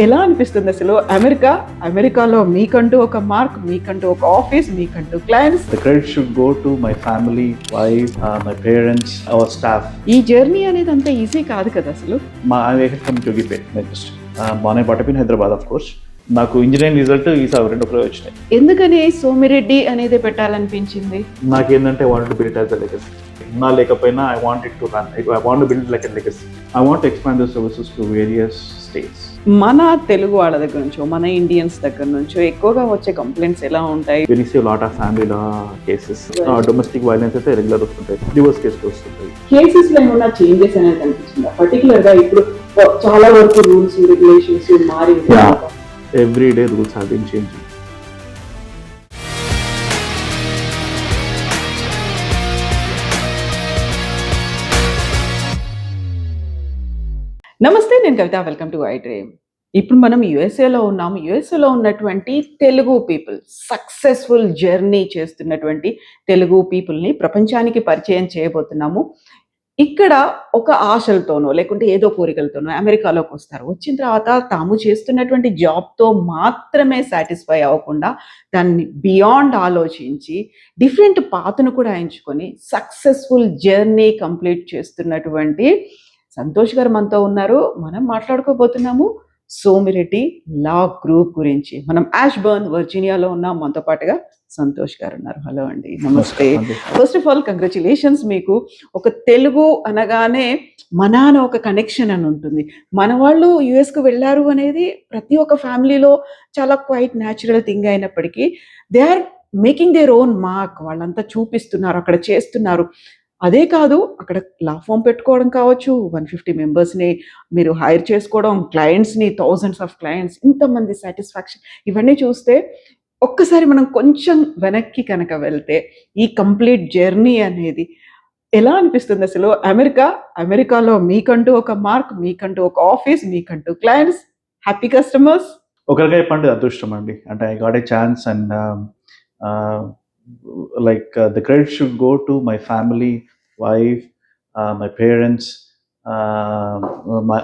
ఎలా అనిపిస్తుంది అసలు అమెరికాలో మీకంటూ ఒక మార్క్, మీకంటూ ఒక ఆఫీస్, మీకంటూ clients? The credit should go to my family, wife, my parents, our staff. ఈ జర్నీ అనేది అంత ఈజీ కాదు కదా అసలు. I came from Jogipet, my district. Born and brought up in Hyderabad, of course. నాకు ఇంజనీరింగ్ రిజల్ట్ ఈసారి రెండు ఒకరే వచ్చినాయి. ఎందుకని సోమిరెడ్డి అనేది పెట్టాలనిపించింది? నాకేంటంటే want to build as a legacy. ఉన్నా లేకపోయినా I want it to run. I want to build like a legacy. I want to expand the services to various states. మన తెలుగు వాళ్ళ దగ్గర నుంచో, మన ఇండియన్స్ దగ్గర నుంచో ఎక్కువగా వచ్చే కంప్లైంట్స్ ఎలా ఉంటాయి? We receive lot of family law cases. Domestic violence అయితే రెగ్యులర్ వస్తుంటాయి. డివోర్స్ కేసులు వస్తుంటాయి. కేసెస్ లో ఏమైనా చేంజెస్ అనేది కనిపించిందా? పర్టికులర్ గా ఇప్పుడు చాలా వరకు రూల్స్, రెగ్యులేషన్స్ మారి Every day rules have been changing. నమస్తే, నేను Kavitha. Welcome to I Dream. ఇప్పుడు మనం యుఎస్ఏలో ఉన్నాము. యుఎస్ఏలో ఉన్నటువంటి తెలుగు పీపుల్, సక్సెస్ఫుల్ జర్నీ చేస్తున్నటువంటి తెలుగు పీపుల్ని ప్రపంచానికి పరిచయం చేయబోతున్నాము. ఇక్కడ ఒక ఆశలతోనో లేకుంటే ఏదో కోరికలతోనో అమెరికాలోకి వస్తారు. వచ్చిన తర్వాత తాము చేస్తున్నటువంటి జాబ్తో మాత్రమే సాటిస్ఫై అవ్వకుండా దాన్ని బియాండ్ ఆలోచించి డిఫరెంట్ పాత్ను కూడా ఎంచుకొని సక్సెస్ఫుల్ జర్నీ కంప్లీట్ చేస్తున్నటువంటి సంతోష్ గారు మనతో ఉన్నారు. మనం మాట్లాడుకోబోతున్నాము సోమిరెడ్డి లా గ్రూప్ గురించి. మనం యాష్బర్న్, వర్జీనియాలో ఉన్నాం. మనతో పాటుగా సంతోష్ గారు ఉన్నారు. హలో అండి, నమస్తే. First of all congratulations. మీకు ఒక తెలుగు అనగానే మన అని ఒక కనెక్షన్ అని ఉంటుంది. మన వాళ్ళు యుఎస్కు వెళ్ళారు అనేది ప్రతి ఒక్క ఫ్యామిలీలో చాలా క్వైట్ న్యాచురల్ థింగ్ అయినప్పటికీ they are making their own mark. వాళ్ళంతా చూపిస్తున్నారు, అక్కడ చేస్తున్నారు. అదే కాదు, అక్కడ లా ఫామ్ పెట్టుకోవడం కావచ్చు, 150 మెంబర్స్ని మీరు హైర్ చేసుకోవడం, క్లయింట్స్ని, థౌజండ్స్ ఆఫ్ క్లయింట్స్, ఇంతమంది సాటిస్ఫాక్షన్, ఇవన్నీ చూస్తే ఒక్కసారి మనం కొంచెం వెనక్కి కనుక వెళ్తే ఈ కంప్లీట్ జర్నీ అనేది ఎలా అనిపిస్తుంది అసలు? అమెరికాలో మీకంటూ ఒక మార్క్, మీకంటూ ఒక ఆఫీస్, మీకంటూ క్లయింట్స్, హ్యాపీ కస్టమర్స్. ఒకరిగా చెప్పండి అదృష్టం అండి. అంటే I got a chance and the credit should go to my family, wife, my parents,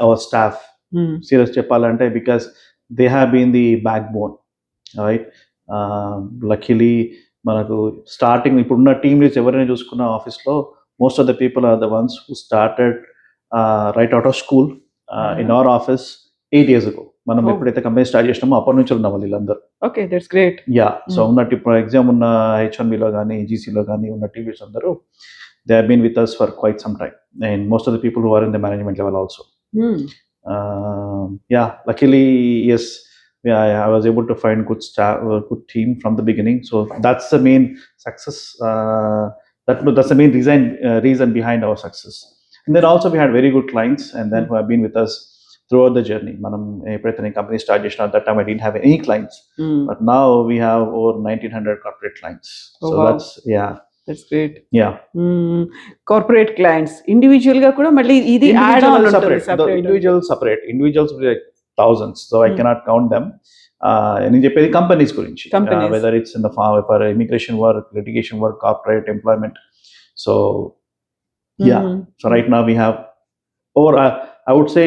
our staff. Serious చెప్పాలంటే because they have been the backbone, right? Luckily మనకు స్టార్టింగ్ ఇప్పుడున్న team leads ఎవరైనా చూసుకున్న ఆఫీస్లో most of the people are the ones who started right out of school in our office 8 years ago. మనం ఎప్పుడైతే company start చేసినామో అప్పటి నుంచి ఉన్న వాళ్ళు వీళ్ళందరూ. Okay, that's great. Yeah, so ఉన్నట్టు ఇప్పుడు ఎగ్జామ్ ఉన్న H1Bలో కానీ జీసీలో కానీ ఉన్న టీవీస్ అందరూ they have been with us for quite some time and most of the people who are in the management level also. Yeah, luckily yes, I was able to find good staff, good team from the beginning. So that's the main success. That's the main reason behind our success. And then also we had very good clients and then who have been with us throughout the journey. Manam epudaithe company start chesina at that time I didn't have any clients, but now we have over 1900 corporate clients. So wow. That's great. Yeah. Corporate clients individual ga kuda malli idi add on separate. The individuals will be like thousands, so I cannot count them. నేను చెప్పేది companies గురించి, whether it's in the for immigration work, litigation work, corporate employment. So yeah, so right now we have over I would say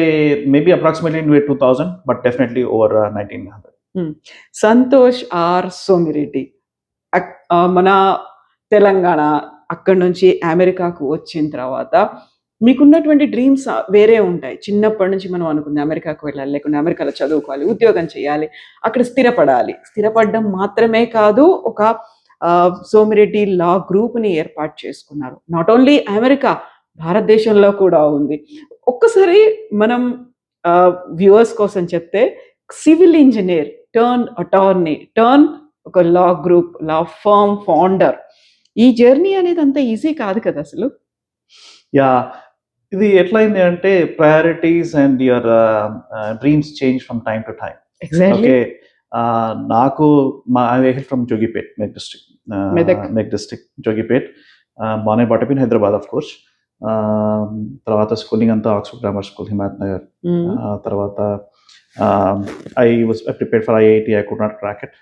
maybe approximately 2000, but definitely over 1900. Santosh R Somireddy మన తెలంగాణ, అక్కడి నుంచి అమెరికాకు వచ్చిన తర్వాత మీకున్నటువంటి డ్రీమ్స్ వేరే ఉంటాయి. చిన్నప్పటి నుంచి మనం అనుకుంది అమెరికాకు వెళ్ళాలి, లేకుంటే అమెరికాలో చదువుకోవాలి, ఉద్యోగం చేయాలి, అక్కడ స్థిరపడాలి. స్థిరపడడం మాత్రమే కాదు, ఒక సోమిరెడ్డి లా గ్రూప్ని ఏర్పాటు చేసుకున్నారు. నాట్ ఓన్లీ అమెరికా, భారతదేశంలో కూడా ఉంది. ఒక్కసారి మనం వ్యూవర్స్ కోసం చెప్తే, civil engineer turn attorney turn ఒక లా గ్రూప్, లా ఫర్మ్ ఫౌండర్, ఈ జర్నీ అనేది అంత ఈజీ కాదు కదా అసలు. యా, ఇది ఎట్లయింది అంటే priorities and your dreams change from time to time. Okay, నాకు I vehicle from Jogipet, Medak district, Jogipet. Born and brought up in Hyderabad, of course. తర్వాత స్కూలింగ్ అంతా Oxford grammar school, Himayat Nagar. తర్వాత I prepared for IIT, I could not crack it.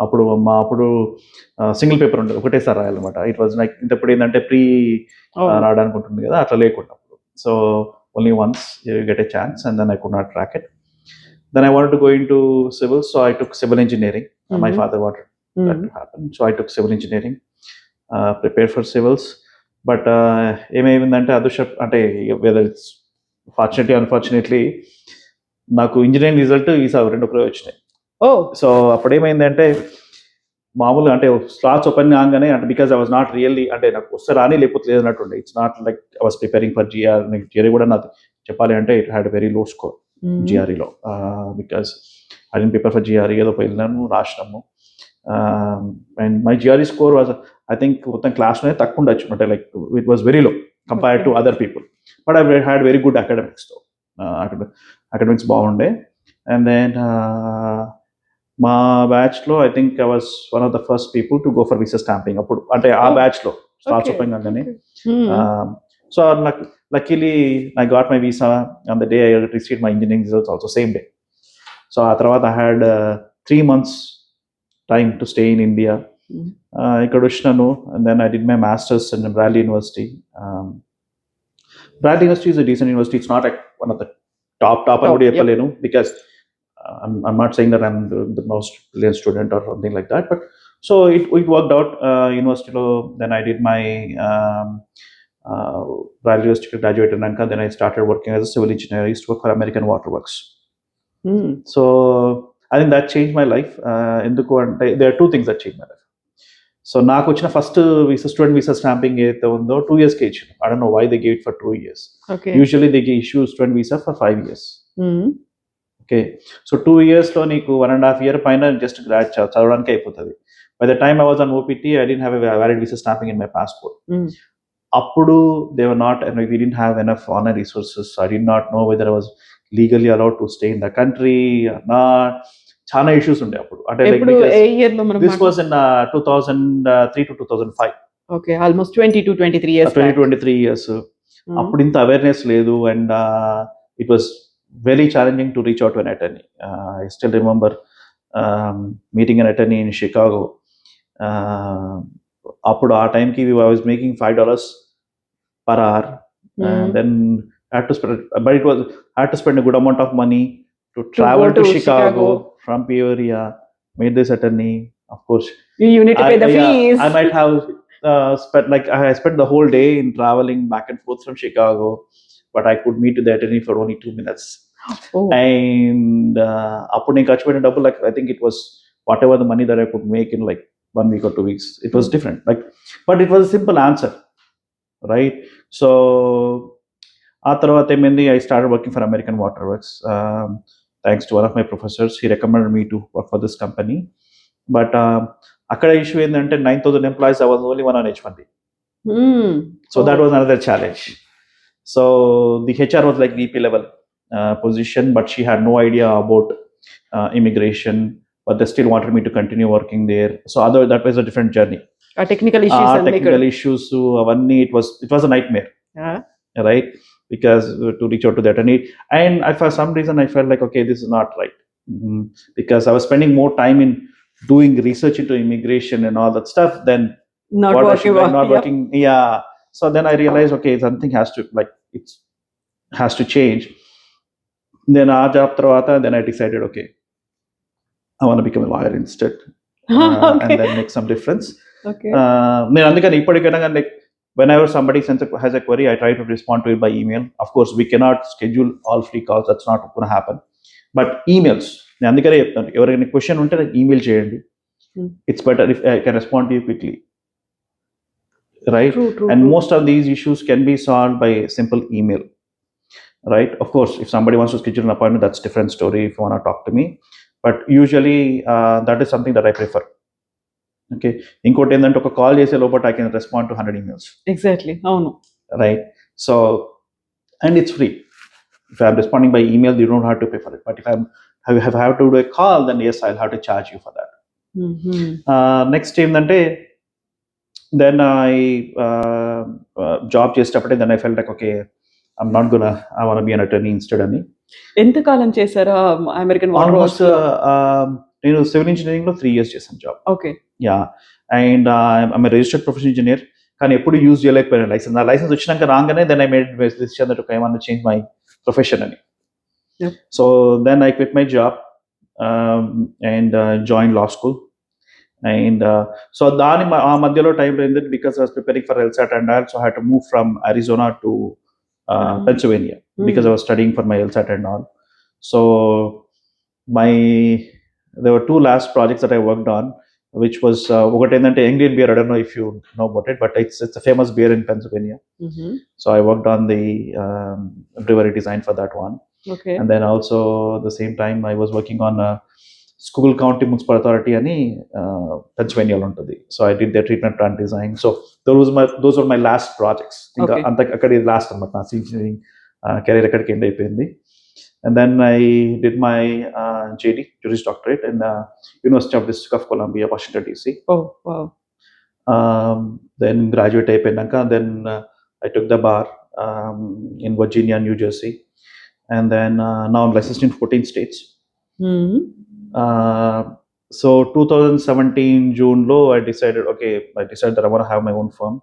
అప్పుడు single paper ఉండేది, ఒకటేసారి రాయాలన్నమాట. It was like ఇంతప్పుడు ఏంటంటే రాయడానికి ఉంటుంది కదా, అట్లా లేకుండా. So only once you get a chance and then I could not crack it. Then I wanted to go into civil, so I took civil engineering. My father wanted that to happen, so I took civil engineering, prepared for civils. But ఏమైందంటే అదృష్టం అంటే, whether it's fortunately unfortunately, నాకు engineering result ఈసారి 2 ఒకరే వచ్చినాయి. So అప్పుడు ఏమైందంటే, మామూలుగా అంటే స్లాట్స్ ఓపెన్ కాగానే, అంటే because I was not really, అంటే నాకు వస్తే రాని లేకపోతే లేదన్నట్టుండే. It's not like I was preparing for GR. GRE కూడా నాకు చెప్పాలి అంటే it had very low score జిఆర్ఈలో, because I didn't prepare for GRE. ఏదో వెళ్ళినాను, రాసినాము. And my GRE score was, I think మొత్తం క్లాస్లోనే తక్కువ ఉండొచ్చు, అంటే like it was very low compared to other people. But I had very good అకాడమిక్స్తో, academics బాగుండే. అండ్ దెన్ మా బ్యాచ్లో I think I was one of the first people to go for visa stamping. అప్పుడు అంటే ఆ బ్యాచ్లో starts open కాగానే. So నాకు luckily I got my visa on the day I received my engineering results also, same day. So ఆ తర్వాత I had 3 months time to stay in India. ఇక్కడ వచ్చినాను, and then I did my masters in Bradley University. Bradley University is a decent university. It's not like one of the top అని కూడా చెప్పలేను, because I'm not saying that I'm the most brilliant student or something like that, but so it worked out. University lo then I did my Bradley University graduated anka, then I started working as a civil engineer. I used to work for American Waterworks. So I think that changed my life. Enduku ante there are 2 things that changed my life. So నాకు వచ్చిన first visa, student visa stamping ఏదైతే ఉందో 2 years కి ఇచ్చారు. I don't know why they gave it for 2 years. Usually they issue student visa for 5 years. Okay, so 2 years లో నీకు 1.5 year పైన just చదవడానికి అయిపోతుంది. By the time I was on OPT, I didn't have a valid visa stamping in my passport. Appudu they were not, and we didn't have enough honor resources, so I did not know whether I was legally allowed to stay in the country or not. Chana issues unde appudu, ante like because A year లో మనం this was in 2003 to 2005. Okay, almost 20 to 23 years 23 years. Appudu inta awareness ledu, and it was very challenging to reach out to an attorney. I still remember meeting an attorney in Chicago. Appudu ఆ టైంకి I was making $5 per hour, and then I had to spend, but I had to spend a good amount of money to travel to Chicago from Peoria. Meet this attorney, of course. You need to pay the fees. I might have I spent the whole day in traveling back and forth from Chicago, but I could meet the attorney for only 2 minutes. And appudu నేను ఖర్చు పెట్టిన డబ్బులు, like I think it was whatever the money that I could make in like 1 week or 2 weeks. It was different, like, but it was a simple answer, right? So ఆ తర్వాత ఏమైంది, I started working for American Waterworks, thanks to one of my professors. He recommended me to work for this company, but అక్కడ issue ఏంటంటే 9,000 employees, I was only one on H1B. So that was another challenge. So the HR was like VP level position, but she had no idea about immigration, but they still wanted me to continue working there. So that was a different journey. Technical issues avanni, it was a nightmare. Right, because to reach out to the attorney, and for some reason I felt like, okay, this is not right, because I was spending more time in doing research into immigration and all that stuff than not working. Yeah, so then I realized, okay, something has to, like, it has to change. Then aa job tarvata, then I decided, okay, I want to become a lawyer instead. And then make some difference. నేను అందుకని ఇప్పటికైనా కానీ, like, whenever somebody has a query, I try to respond to it by email. Of course, we cannot schedule all free calls. That's not going to happen. But emails, నేను అందుకనే చెప్తాను, ఎవరైనా question ఉంటే నాకు ఈమెయిల్ చేయండి. It's better if I can respond to you quickly, right? True. And most of these issues can be solved by a simple email, right? Of course, if somebody wants to schedule an appointment, that's a different story if you want to talk to me. But usually that is something that I prefer. Okay, ఇంకోటి ఏంటంటే ఒక call చేసే లోపల I can respond to 100 emails. Exactly, అవును, right? So, and it's free. If I'm responding by email, you don't have to pay for it. But if I have to do a call, then yes, I'll have to charge you for that. Next ఏంటంటే then I job చేసేటప్పుడే then I felt like okay, I want to be an attorney instead అని. ఎంతకాలం చేశారా American water almost works? నేను civil engineering లో 3 years చేశాను job. Okay. Yeah, and I'm registered professional engineer, కానీ ఎప్పుడు యూజ్ చేయలేకపోయాను లైసెన్స్. నా లైసెన్స్ వచ్చినాక రాగానే then I made decision that I want to change my profession అని. Yep. So then I quit my job and join law school. And so ఆ మధ్యలో time అయింది because I was preparing for LSAT and I also had to move from Arizona to Pennsylvania because I was studying for my LSAT and all. So there were 2 last projects that I worked on, which was ఒకటి ఏంటంటే Anglian beer. I don't know if you know about it, but it's a famous beer in Pennsylvania. So I worked on the brewery design for that one. Okay. And then also the same time I was working on Schuylkill County Municipal Authority అని Pennsylvania లో ఉంటుంది. So I did their treatment plant design. So those were my last projects. ఇంకా Okay. అంత అక్కడ last అన్నమాట నా engineering career అక్కడికి end అయిపోయింది. And then I did my JD, Juris Doctorate, in University of District of Columbia, Washington DC. Oh, wow. Then graduate అయిపోయినాక then I took the bar in Virginia, New Jersey, and then now I'm licensed in 14 states. So 2017 June lo I decided that I want to have my own firm.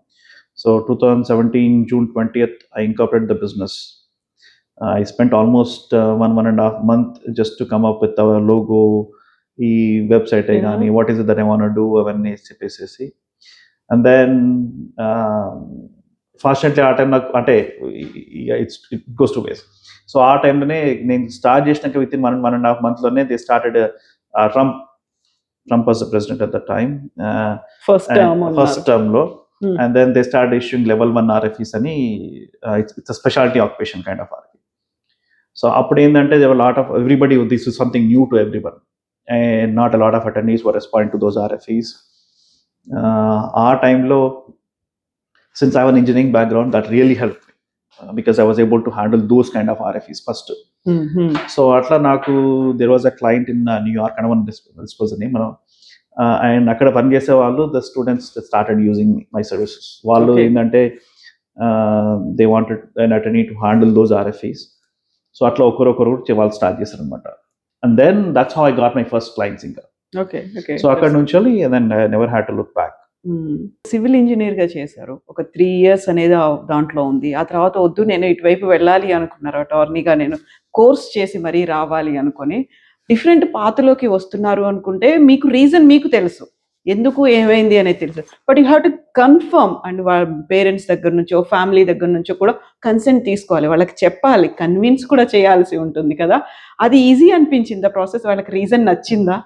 So 2017 June 20th I incorporated the business. I spent almost 1.5 month just to come up with our logo, the website, what is it that I want to do, avani చెప్పేసి. And then fortunately ఆ time నాకు అంటే it goes two ways. So ఆ టైంలోనే నేను start చేసినాక with in 1.5 month లోనే they started Trump was the president at the time, first term లో. And then they started issuing level 1 RFEs అని, it's a specialty occupation kind of RFE. So అప్పుడు ఏంటంటే there were a lot of everybody, this is something new to everyone and not a lot of attorneys were responding to those RFEs. ఆ టైంలో since I have an engineering background, that really helped me because I was able to handle those kind of RFEs first. So atla naku there was a client in New York, I don't want to disclose the name, and akkada pan chese vallu, the students started using my services. Vallu endante they wanted an attorney to handle those RFEs. So atla okaru వాళ్ళు start చేశారు అనమాట. And then that's how I got my first clients ఇంకా. Okay. So అక్కడ నుంచి and then I never had to look back. Civil ఇంజనీర్గా చేశారు, ఒక 3 years అనేది దాంట్లో ఉంది. ఆ తర్వాత వద్దు నేను ఇటువైపు వెళ్ళాలి అనుకున్నారు, అటార్నీగా నేను కోర్స్ చేసి మరీ రావాలి అనుకొని డిఫరెంట్ పాత్రలోకి వస్తున్నారు అనుకుంటే మీకు రీజన్ మీకు తెలుసు, ఎందుకు ఏమైంది అనేది తెలుసు. But you have to confirm, and వాళ్ళ పేరెంట్స్ దగ్గర నుంచో ఫ్యామిలీ దగ్గర నుంచో కూడా కన్సెంట్ తీసుకోవాలి, వాళ్ళకి చెప్పాలి, కన్విన్స్ కూడా చేయాల్సి ఉంటుంది కదా. అది ఈజీ అనిపించిందా ప్రాసెస్? వాళ్ళకి రీజన్ నచ్చిందా?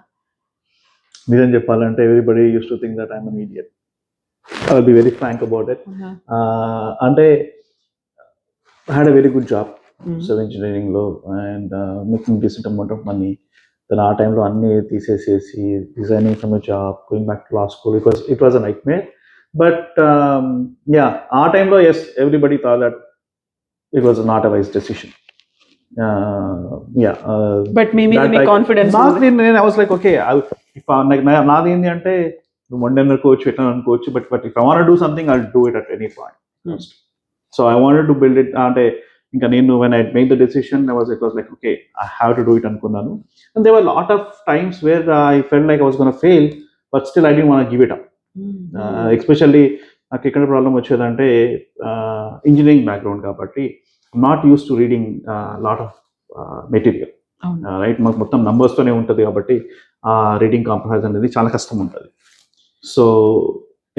నిజం చెప్పాలంటే everybody used to think that I'm an idiot. I will be very frank about it. అంటే I had a very good job civil engineering లో and making decent amount of money. Then ఆ టైంలో అన్నీ తీసేసేసి resigning from a job, going back to law school, it was a nightmare. But yeah, ఆ టైంలో as everybody thought that it was not a wise decision. But మీ మీద మీ confidence నేను I was like okay, నాది ఏంటి అంటే one day అనుకోవచ్చు, ఎట్లా అనుకోవచ్చు, but if I want to do something I will do it at any point. So I wanted to build it. అంటే ఇంకా నేను when I made the decision it was like okay I have to do it అనుకున్నాను. And there were lot of times where I felt like I was gonna fail, but still I didn't want give it up. Especially నాకు ఎక్కడ problem వచ్చేదంటే engineering background కాబట్టి not use to reading lot of material, right? మాకు మొత్తం నంబర్స్తోనే ఉంటుంది కాబట్టి reading comprehension అనేది చాలా కష్టం ఉంటుంది. So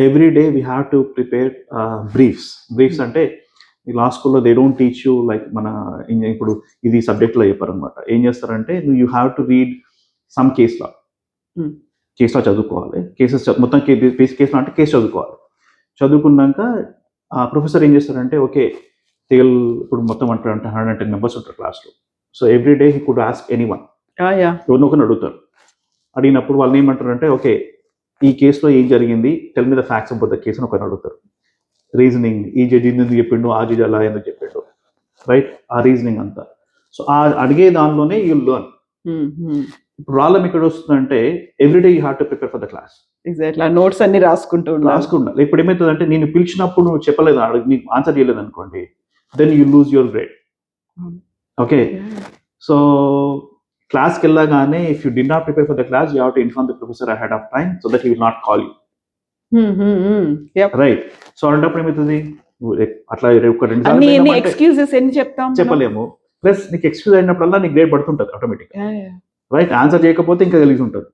every day we have to prepare briefs అంటే ఈ లా స్కూల్లో they don't teach you like మన ఇప్పుడు ఇది సబ్జెక్ట్లో చెప్పారు అనమాట. ఏం చేస్తారంటే you have to read some case లా చదువుకోవాలి. మొత్తం కేసు లా అంటే కేసు చదువుకోవాలి. చదువుకున్నాక ఆ ప్రొఫెసర్ ఏం చేస్తారంటే ఓకే ఇప్పుడు మొత్తం అంటే 110 members ఉంటారు క్లాస్లో. So every day he could ask anyone, ఎవరినో ఒకరిని అడుగుతారు. అడిగినప్పుడు వాళ్ళు ఏమంటారంటే ఓకే ఈ కేసులో ఏం జరిగింది, tell me the facts about the case అని ఒకరిని అడుగుతారు. రీజనింగ్, ఈ జడ్జి ఎందుకు చెప్పిండు, ఆ జడ్జి అలా ఎందుకు చెప్పిండు, రైట్? ఆ రీజనింగ్ అంతా. సో ఆ అడిగే దానిలోనే యూ లెర్న్. ఇప్పుడు ప్రాబ్లం ఎక్కడ వస్తుందంటే everyday you have to prepare for the class. Exactly. ఆ నోట్స్ అన్ని రాసుకుంటూ ఉండాలి. రాసుకుండాలి. ఇప్పుడు ఏమవుతుందంటే నేను పిలిచినప్పుడు నువ్వు చెప్పలేదు, నీకు ఆన్సర్ చేయలేదు అనుకోండి, then you lose your grade. Okay, so క్లాస్కి వెళ్ళగానే if you do not prepare for the class you have to inform the professor ahead of time so that he will not call you. Right, so అలాంటప్పుడు ఏమవుతుంది, అట్లా ఒక రెండు అన్ని సార్లు excuses ఎన్ని చెప్తాం మనం? చెప్పలేము. ప్లస్ నీకు ఎక్స్క్యూజ్ అయినప్పుడల్లా నీకు గ్రేడ్ పడుతుంటుంది ఆటోమేటిక్. రైట్, ఆన్సర్ చేయకపోతే ఇంకా కలిసి ఉంటుంది.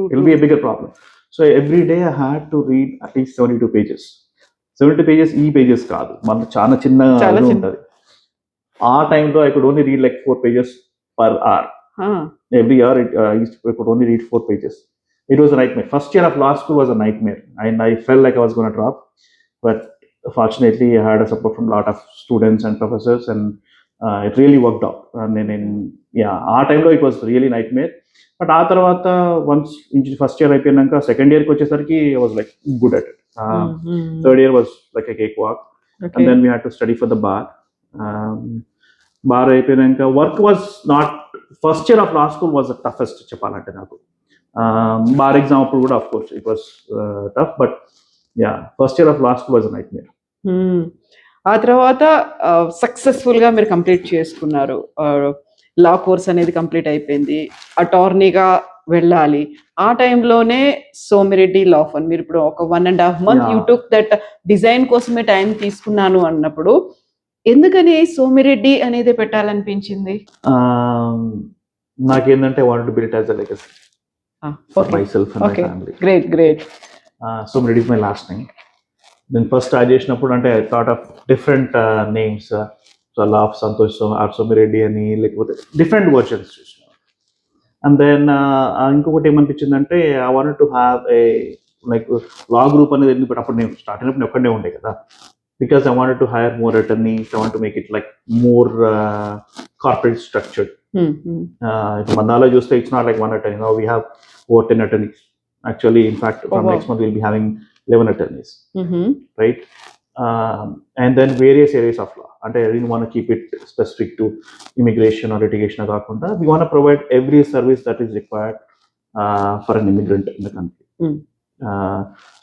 It will be a bigger problem. So every day I had to read at least 72 pages. 70 pages ఈ పేజెస్ కాదు, మన చాలా చిన్న ఉంటుంది. ఆ టైంలో I could only read like 4 pages per hour. Every hour I could only read 4 pages. It was a nightmare. First year of law school was a nightmare, and I felt like I was going to drop. But fortunately, I had a support from a lot of students and professors, and it really worked out. And then, our time it was really nightmare. But ఆ తర్వాత once first year అయిపోయినాక second year కి వచ్చేసరికి I was like good at it. Third year was like a cakewalk. And then we had to study for the bar. Bar అయిపోయినాక work was not, first year of law school was the toughest చెప్పాలంటే నాకు. Bar exam అప్పుడు కూడా of course it was tough, but first year of law school was nightmare. ఆ తర్వాత successful గా మీరు complete చేసుకున్నారు, లా కోర్స్ అనేది కంప్లీట్ అయిపోయింది, అటార్నీగా వెళ్ళాలి. ఆ టైంలోనే సోమిరెడ్డి లా ఫర్మ్, మీరు ఇప్పుడు ఒక 1.5 months you took that design కోసమే టైం తీసుకున్నాను అన్నప్పుడు ఎందుకని సోమిరెడ్డి అనేది పెట్టాలనిపించింది? నాకేంటంటే want to build as a legacy for myself and my family. Great. Somireddy is my last name. నేను ఫస్ట్ స్టార్ట్ చేసినప్పుడు అంటే I thought of different names, so law of Santosh R Somireddy అని, లేకపోతే డిఫరెంట్ వర్షన్స్ చూసిన. అండ్ దెన్ ఇంకొకటి ఏమనిపించిందంటే I wanted to have a like law group అనేది ఎందుకు, అప్పుడు నేను స్టార్ట్ అయినప్పుడు నేను ఒక్కడే ఉండే కదా, because I wanted to hire more attorneys. I want to make it like more corporate structured. Mandala just it's not like one attorney. Now we have over 10 attorneys. Actually, in fact, from next month we'll be having 11 attorneys. Right? And then various areas of law. And I didn't want to keep it specific to immigration or litigation. We want to provide every service that is required for an immigrant in the country.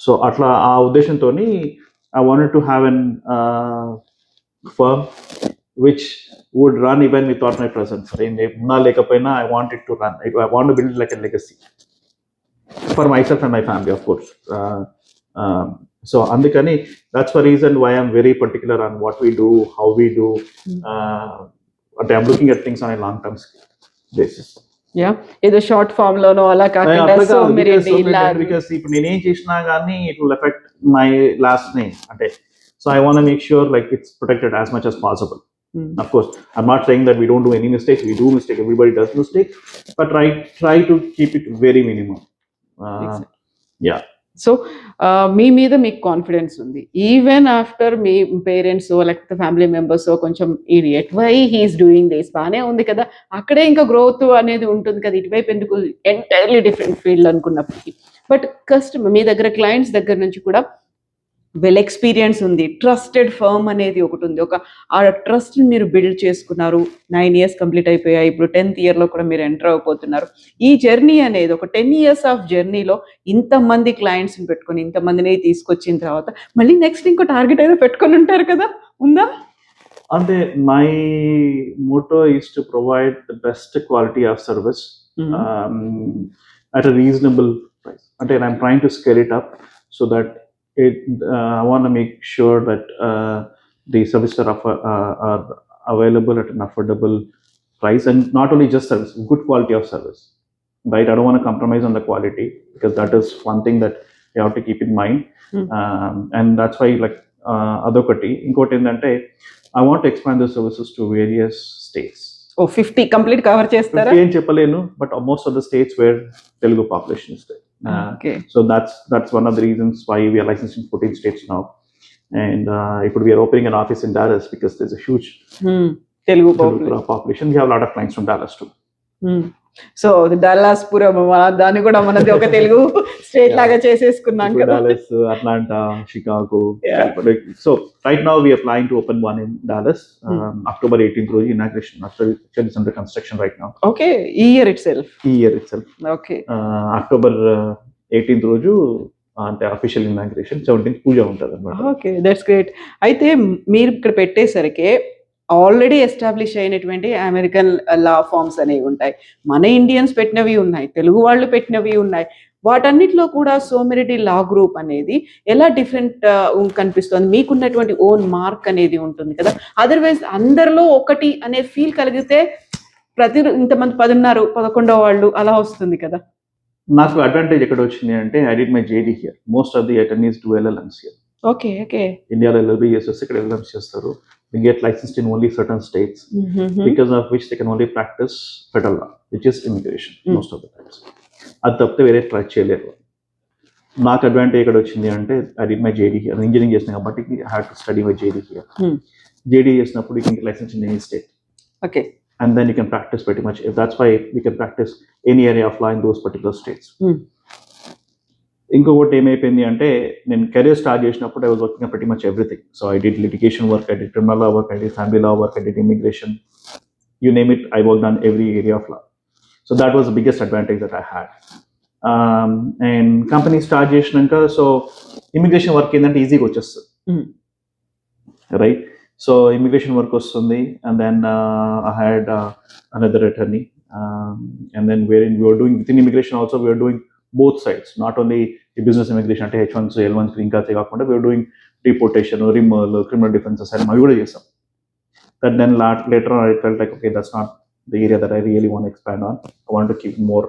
So atla aa uddeshanthoni I wanted to have an firm which would run even without my presence. I want it to run. I want to build like a legacy for myself and my family, of course. So andukani, that's the reason why I'm very particular on what we do, how we do. I'm looking at things on a long-term basis. ఏదో short form లోనో అలా కాకుండా because ఇప్పుడు నేనేం చేసినా కానీ it will effect my last name అంటే, so I want make sure like it's protected as much as possible. Of course, I'm not saying that we don't do any mistakes. We do mistake. Everybody does mistake, but try to keep it very minimum. So మీ మీద మీకు confidence ఉంది, even after మీ parents లేకపోతే family members కొంచెం idiot why he's doing this, బాగానే ఉంది కదా, అక్కడే ఇంకా గ్రోత్ అనేది ఉంటుంది కదా, ఇటువైపు ఎందుకు ఎంటైర్లీ డిఫరెంట్ ఫీల్డ్ అనుకున్నప్పటికీ. బట్ కస్టమర్ మీ దగ్గర క్లయింట్స్ దగ్గర నుంచి కూడా వెల్ ఎక్స్పీరియన్స్ ఉంది, ట్రస్టెడ్ ఫర్మ్ అనేది ఒకటి ఉంది, ఆ ట్రస్ట్ మీరు బిల్డ్ చేసుకున్నారు. 9 years కంప్లీట్ అయిపోయాయి, ఇప్పుడు 10th yearలో కూడా మీరు ఎంటర్ అయిపోతున్నారు. ఈ జర్నీ అనేది ఒక 10 years ఆఫ్ జర్నీలో ఇంతమంది క్లయింట్స్ని పెట్టుకొని ఇంతమందిని తీసుకొచ్చిన తర్వాత మళ్ళీ నెక్స్ట్ ఇంకో టార్గెట్ ఏదో పెట్టుకొని ఉంటారు కదా, ఉందా? అంటే my motto is to provide the best quality of service at a reasonable price. అంటే I'm trying to scale it up so that I want to make sure that the services are available at an affordable price, and not only just service, good quality of service, right? I don't want to compromise on the quality, because that is one thing that you have to keep in mind. And that's why like adokati inkoti endante I want to expand the services to various states. 50 complete cover చేస్తారా? ఏం చెప్పలేను, but most of the states where Telugu population is there. So that's one of the reasons why we are licensed in 14 states now, and we are opening an office in Dallas because there's a huge Telugu population. We have a lot of clients from Dallas too. So Dallas పురం దాన్ని కూడా మనది ఒక Telugu state లాగా చేసేసుకున్నాం కదా. Dallas, Atlanta, Chicago. So right now we are planning to open one in Dallas. October 18th రోజు inauguration. It's under construction right now. Okay, year itself. Okay. October 18th రోజు అంటే అఫీషియల్ ఇనాగ్రేషన్, 17th పూజ ఉంటుంది అనమాట. Okay, that's great. అయితే మీరు ఇక్కడ పెట్టేసరికి already establish అయినటువంటి అమెరికన్ లా ఫార్మ్స్ అనేవి ఉంటాయి, మన ఇండియన్స్ పెట్టినవి ఉన్నాయి, తెలుగు వాళ్ళు పెట్టినవి ఉన్నాయి. వాటన్నిటిలో కూడా సోమిరెడ్డి లా గ్రూప్ అనేది ఎలా డిఫరెంట్ కనిపిస్తుంది? మీకున్నటువంటి ఓన్ మార్క్ అనేది ఉంటుంది కదా. అదర్వైజ్ అందరిలో ఒకటి అనే ఫీల్ కలిగితే ఇంతమంది 10 ఉన్నారు, 11వ వాళ్ళు అలా వస్తుంది కదా. నాకు అడ్వాంటేజ్ ఎక్కడ వచ్చింది అంటే I did my JD here. Most of the attorneys do LLMs here. Okay okay. ఇండియాలో LLB చేసేసి ఇక్కడ LLMs చేస్తారు. They get licensed in only certain states, because of which they can only practice federal law, which is immigration most of the times. అది తప్పితే వేరే try చేయలేరు. నాకు advantage ఎక్కడ వచ్చింది అంటే I did my JD here. Engineering చేసిన కాబట్టి I had to study my JD here. JD చేసినప్పుడు you can get license in any state. Okay. And then you can practice pretty much. That's why we can practice any area of law in those particular states. ఇంకొకటి ఏమైపోయింది అంటే నేను career start చేసినప్పుడు I was working pretty much everything. So I did litigation work, I did criminal law work, I did family law work, I did immigration. You name it, I worked on every area of law. So that was the biggest advantage that I had. And company start చేసినాక so immigration work ఏంటంటే ఈజీగా వచ్చేస్తుంది, right? So immigration work వస్తుంది, and then I had another attorney, and then where we were doing within immigration also we were doing both sides, not only the business immigration అంటే H1s, L1s, green cards కాకుండా we were doing deportation, removal, criminal defense asylum అవి కూడా చేసాం. But then later on I felt like okay, that's not the area that I really want to expand on. I want to keep more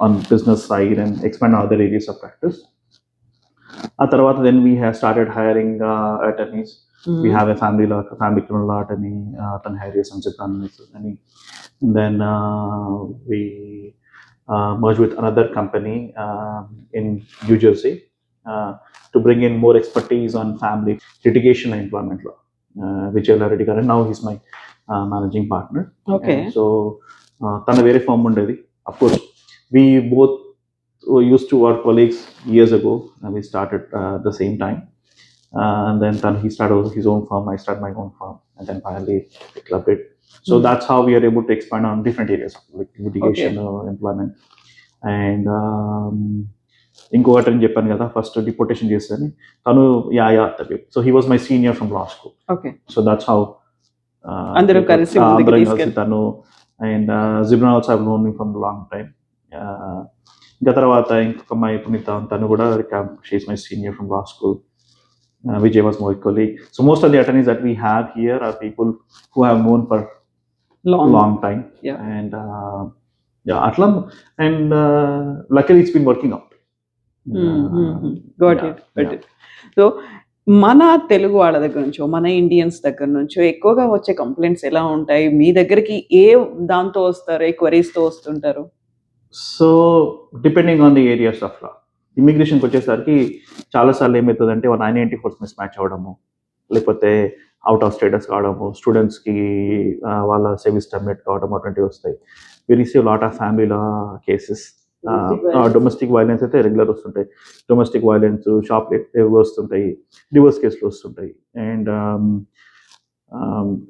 on business side and expand on other areas of practice. ఆ తర్వాత then we have started hiring attorneys. We have a family criminal law attorney, Tan Harry Sanjithan, and then we merged with another company in New Jersey to bring in more expertise on family litigation and employment law. Vijay Reddy garu, now he's my managing partner. Okay. And so tana very firm undedi. Of course, we both used to work colleagues years ago, and we started the same time. And then he started his own firm, I started my own firm, and then finally we clubbed it. So that's how we are able to expand on different areas like litigation, employment. And ఇంకొకటి అని చెప్పాను కదా, first deportation చేస్తాను తను so he was my senior from law school. Okay. So that's how అందరూ కలిసి తను, and Ghibran also have known me from long time. ఇంకా తర్వాత ఇంకొక అమ్మాయి పునీత, తను కూడా she is my senior from law school. Vijay was my colleague. So most of the attorneys that we have here are people who have known for long time. Yeah. And Atlam, and luckily it's been working out. Got it. So మన తెలుగు వాళ్ళ దగ్గర నుంచో, మన Indians దగ్గర నుంచో ఎక్కువగా వచ్చే complaints ఎలా ఉంటాయి? మీ దగ్గరికి ఏ దాంతో వస్తారు, ఏ క్వరీస్తో వస్తుంటారు? So depending on the areas of law. ఇమిగ్రేషన్కి వచ్చేసరికి చాలాసార్లు ఏమవుతుందంటే 994 మిస్ మ్యాచ్ అవ్వడము, లేకపోతే అవుట్ ఆఫ్ స్టేటస్ కావడము, స్టూడెంట్స్కి వాళ్ళ సర్వీస్ టర్మినేట్ కావడం, అటువంటివి వస్తాయి. We receive lot of family law cases. Domestic violence అయితే రెగ్యులర్ వస్తుంటాయి, డొమెస్టిక్ వైలెన్స్, షాప్ వస్తుంటాయి, డివోర్స్ కేసులు వస్తుంటాయి. అండ్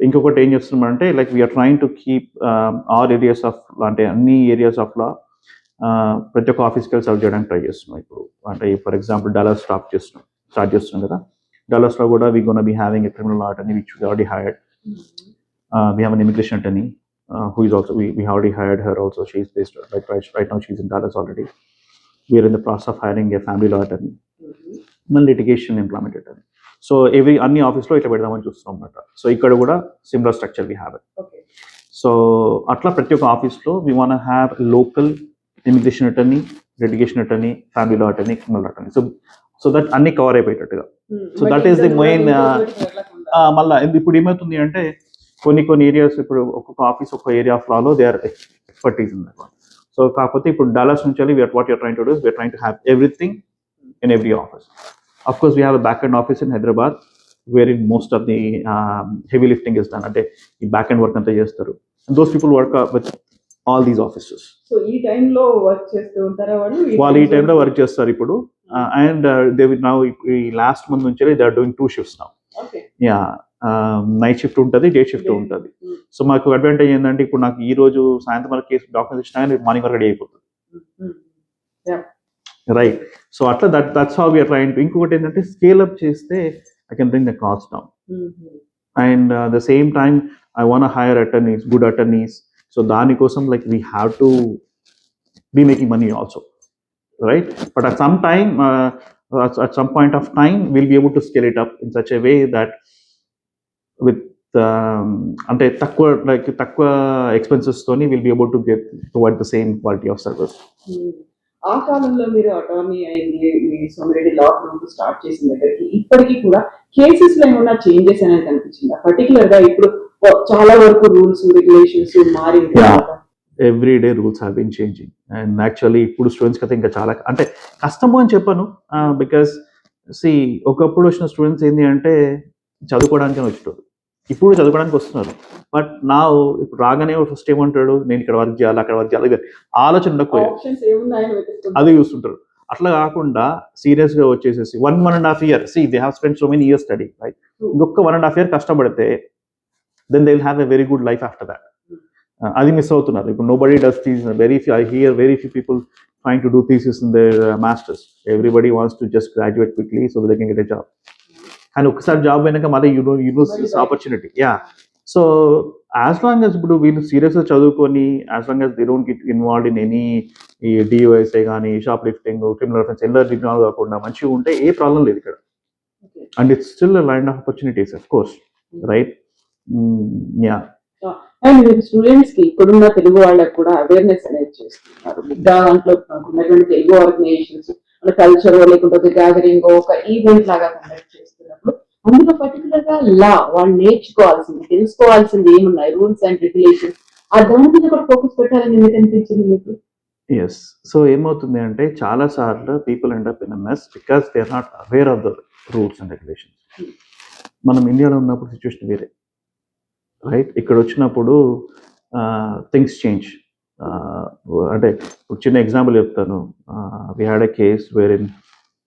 ఇంకొకటి ఏం చేస్తున్నామంటే like we're trying to keep all areas of, అంటే అన్ని ఏరియాస్ ఆఫ్ లా ప్రతి ఒక్క ఆఫీస్కి వెళ్ళి సర్వ్ చేయడానికి ట్రై చేస్తున్నాం. ఇప్పుడు అంటే ఫర్ ఎగ్జాంపుల్ డాలస్ స్టార్ట్ చేస్తున్నాం కదా, డాలస్లో కూడా we gonna be having a criminal attorney which we already hired. We have an immigration attorney who is also, we already hired her also. She is based, like right now she's in Dallas already. We are in the process of hiring a family law attorney, litigation employment attorney. So అన్ని ఆఫీస్లో ఇట్లా పెడదామని చూస్తున్నాం అన్నమాట. So ఇక్కడ కూడా similar structure we have it. So అట్లా ప్రతి ఒక్క ఆఫీస్లో we want to have local immigration attorney, litigation attorney, family law attorney, criminal attorney. So that అన్ని కవర్ అయిపోయేటట్టుగా. So that is the main. మళ్ళీ ఇప్పుడు ఏమవుతుంది అంటే కొన్ని ఏరియాస్, ఇప్పుడు ఒక్కొక్క ఆఫీస్ ఒక్కొక్క ఏరియా ఆఫ్ లాలో they are expertise in that. So కాకపోతే ఇప్పుడు డాలస్ నుంచి what you're trying to do is we're trying to have everything in every office. Of course we have a back end office in Hyderabad where in most of the heavy lifting is done, అంటే ఈ back end work అంతా చేస్తారు. Those people work with all these offices. So ఈ టైంలో work చేస్తూ ఉంటారా వాళ్ళు? ఈ టైంలో వర్క్ చేస్తారు ఇప్పుడు. అండ్ దే విల్ నౌ ఈ లాస్ట్ మంత్ నుంచి they are doing 2 shifts now. Night shift ఉంటుంది, డే షిఫ్ట్ ఉంటుంది. సో మాకు అడ్వాంటేజ్ ఏంటంటే ఇప్పుడు నాకు ఈ రోజు సాయంత్రం వరకు కేసు డాక్యుమెంట్స్ ఇచ్చినా కానీ మార్నింగ్ వరకు రెడీ అయిపోతుంది. రైట్. సో అట్లా that's how we're trying to. ఇంకొకటి ఏంటంటే స్కేల్ అప్ చేస్తే I can bring the cost down. And the same time I want hire attorneys, good attorneys. So దానికోసం like we have to be making money also, right? But at some time, at some point of time, we'll be able to scale it up in such a way that with అంటే తక్కువ expenses తోని will be able to get towards the same quality of service. ఆ కాలంలో మీరు attorney అయింది, మీ Somireddy law firm start చేసిన దగ్గరికి ఇప్పటికీ కూడా కేసెస్ లో ఏమైనా చేంజెస్ అనేది కనిపించిందా? పర్టికులర్ గా ఇప్పుడు చాలా వరకు రూల్స్ రెగ్యులేషన్స్ మారింది. Every day rules have been changing. And actually ఇప్పుడు స్టూడెంట్స్కి అయితే ఇంకా చాలా అంటే కష్టము అని చెప్పను, బికాస్ సి ఒకప్పుడు వచ్చిన స్టూడెంట్స్ ఏంటి అంటే చదువుకోవడానికి వచ్చేటోడు, ఇప్పుడు చదువుకోవడానికి వస్తున్నారు. బట్ నా ఇప్పుడు రాగానే ఫస్ట్ ఏమంటాడు, నేను ఇక్కడ వర్క్ చేయాలి, అక్కడ వర్క్ చేయాలి, ఆలోచన ఉండకపోయారు, అది చూస్తుంటారు. అట్లా కాకుండా సీరియస్ గా వచ్చేసేసి 1.5 years, see they have spend so many years study, right? ఇంకొక 1.5 years కష్టపడితే then they will have a very good life after that. అది మిస్ అవుతున్నారు. ఇప్పుడు nobody does thesis, I hear very few people trying to do thesis in their masters. Everybody wants to just graduate quickly so they can get a job. కానీ ఒకసారి job అయినాక మళ్ళీ you lose this opportunity. Yeah. So as long as ఇప్పుడు వీళ్ళు సీరియస్గా చదువుకొని, as long as they don't get involved in any ఈ డిఓఎస్ఏ కానీ షాప్ లిఫ్టింగ్, క్రిమినల్ అఫెన్స్, ఎల్లర్ ఇన్వాల్వ్ కాకుండా మంచిగా ఉంటే ఏ ప్రాబ్లం లేదు ఇక్కడ. And it's still land of opportunities, of course, right? Yeah. And students కి ఇప్పుడున్న తెలుగు వాళ్ళకి కూడా అవేర్నెస్ అనేది చేస్తున్నారు. దాంట్లో ఉన్నటువంటి తెలుగు ఆర్గనైజేషన్స్ కల్చర్ లేకుంటే గ్యాదరింగ్ ఒక ఈవెంట్ లాగా కండక్ట్ చేస్తున్నప్పుడు అందులో పర్టికులర్ గా లా వాళ్ళు నేర్చుకోవాల్సింది, తెలుసుకోవాల్సింది ఏమున్నాయి, రూల్స్ అండ్ రెగ్యులేషన్స్, ఆ దాని మీద కూడా ఫోకస్ పెట్టాలని ఎందుకు అనిపించింది మీకు? ఎస్. సో ఏమవుతుంది అంటే చాలా సార్లు people end up in a mess because they are not aware of the rules and regulations. మనం ఇండియాలో ఉన్నప్పుడు సిచ్యువేషన్ వేరే, రైట్? ఇక్కడ వచ్చినప్పుడు థింగ్స్ చేంజ్. అంటే ఇప్పుడు చిన్న ఎగ్జాంపుల్ చెప్తాను. We had a case where in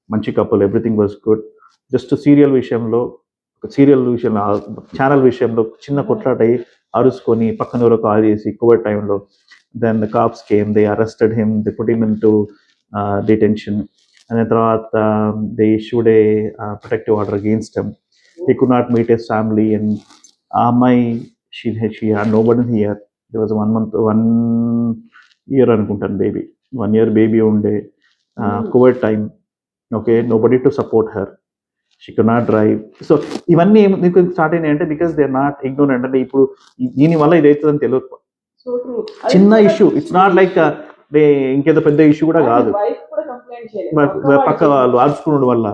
మంచి couple, everything was good. Just serial విషయంలో ఛానల్ విషయంలో చిన్న కొట్లాట అయ్యి అరుచుకొని పక్కన ఎవరో కాల్ చేసి కోవిడ్ టైంలో, then the cops came, they arrested him, they put him in to detention. And తర్వాత they issued a protective order against him. He could not meet his family. And ఆ అమ్మాయి she had nobody here. There was 1 year అనుకుంటాను baby, 1 year baby ఉండే, COVID time. Okay, nobody to support her, she can not drive. So ఇవన్నీ నీకు start అయినాయి అంటే because they are not ignorant. అంటే ఇప్పుడు దీనివల్ల ఇది అవుతుందని తెలియదు, చిన్న ఇష్యూ. ఇట్స్ నాట్ లైక్ ఇంకేదో పెద్ద ఇష్యూ కూడా కాదు. పక్క వాళ్ళు అరుచుకున్న వల్ల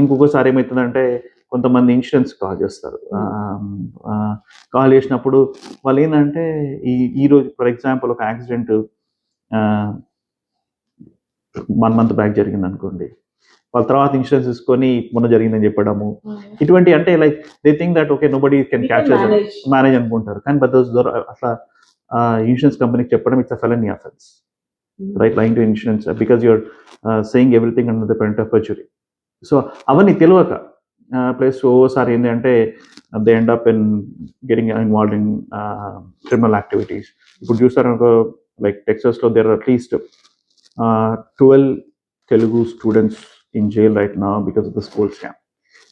ఇంకొకసారి ఏమవుతుందంటే కొంతమంది ఇన్సూరెన్స్ కాల్ చేస్తారు. కాల్ చేసినప్పుడు వాళ్ళు ఏంటంటే ఈరోజు ఫర్ ఎగ్జాంపుల్ ఒక యాక్సిడెంట్ 1 month బ్యాక్ జరిగింది అనుకోండి, వాళ్ళ తర్వాత ఇన్సూరెన్స్ తీసుకొని మొన్న జరిగిందని చెప్పడము, ఇటువంటి అంటే like they think that okay nobody can capture manage అనుకుంటారు. కానీ బట్ అట్లా ఇన్సూరెన్స్ కంపెనీకి చెప్పడం it's a felony offence, right? Lying to insurance because you're saying everything under the paint of perjury. So అవన్నీ తెలియక ప్లస్ ఓసారి ఏంటి అంటే they end up in getting involved in criminal activities. ఇప్పుడు చూస్తారనుకో, లైక్ టెక్సాస్లో దేర్ ఆర్ అట్లీస్ట్ 12 Telugu students in jail right now because of the school scam.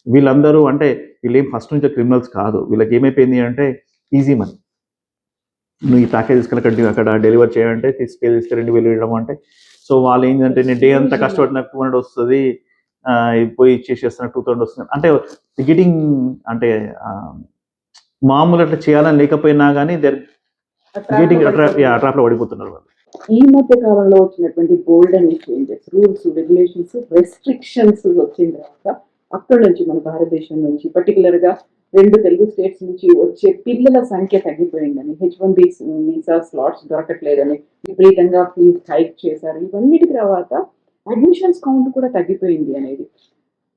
వీళ్ళందరూ అంటే వీళ్ళేం ఫస్ట్ నుంచి క్రిమినల్స్ కాదు. వీళ్ళకి ఏమైపోయింది అంటే ఈజీ మనీ. నువ్వు ఈ ప్యాకేజ్ తీసుకెళ్ళి అక్కడ డెలివర్ చేయాలంటే తీసుకెళ్ళి వెళ్ళడం అంటే, సో వాళ్ళు ఏంటంటే నేను డే అంతా కష్టపడిన 200 వస్తుంది, పోయి ఇచ్చేసేస్తున్న 2000 వస్తుంది అంటే గెటింగ్ అంటే మామూలు అట్లా చేయాలని లేకపోయినా కానీ గెటింగ్ ట్రాప్లో పడిపోతున్నారు వాళ్ళు. ఈ మధ్య కాలంలో వచ్చినటువంటి bold and changes, rules, regulations, restrictions వచ్చిన తర్వాత అక్కడి నుంచి మన భారతదేశం నుంచి పర్టికులర్ గా 2 తెలుగు స్టేట్స్ నుంచి వచ్చే పిల్లల సంఖ్య తగ్గిపోయిందని, H1B వీసా స్లాట్స్ దొరకట్లేదని, విపరీతంగా ఫీజ్ హైక్ చేశారు. ఇవన్నిటి తర్వాత అడ్మిషన్స్ కౌంట్ కూడా తగ్గిపోయింది అనేది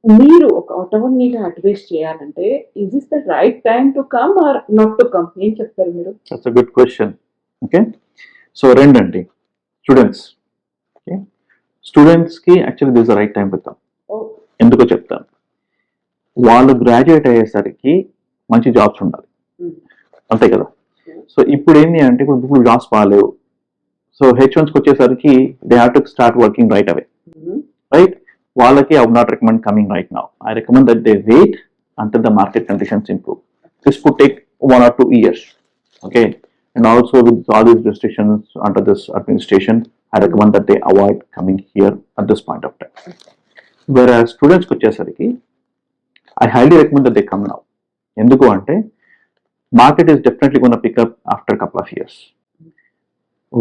మీరు ఒక అటర్నీగా అడ్వైస్ చేయాలంటే is this the right time to come or not to come? ఏం చెప్తారు మీరు? That's a good question. Okay, so రెండండి స్టూడెంట్స్. ఓకే, స్టూడెంట్స్కి actually this the right time to come. ఎందుకో చెప్తాను. వాళ్ళు గ్రాడ్యుయేట్ అయ్యేసరికి మంచి జాబ్స్ ఉండాలి, అంతే కదా? సో ఇప్పుడు ఏంటి అంటే ఇప్పుడు జాబ్స్ బాగాలేవు. సో H1స్కి వచ్చేసరికి they have to start working right away. right? వాళ్ళకి I would not recommend coming right now. I recommend that they wait until the market conditions improve. This could take 1 or 2 years, okay? And also with all these restrictions under this administration, I recommend that they avoid coming here at this point of time. Whereas students వచ్చేసరికి I highly recommend that they come now. ఎందుకు అంటే market is definitely gonna pick up after couple of years.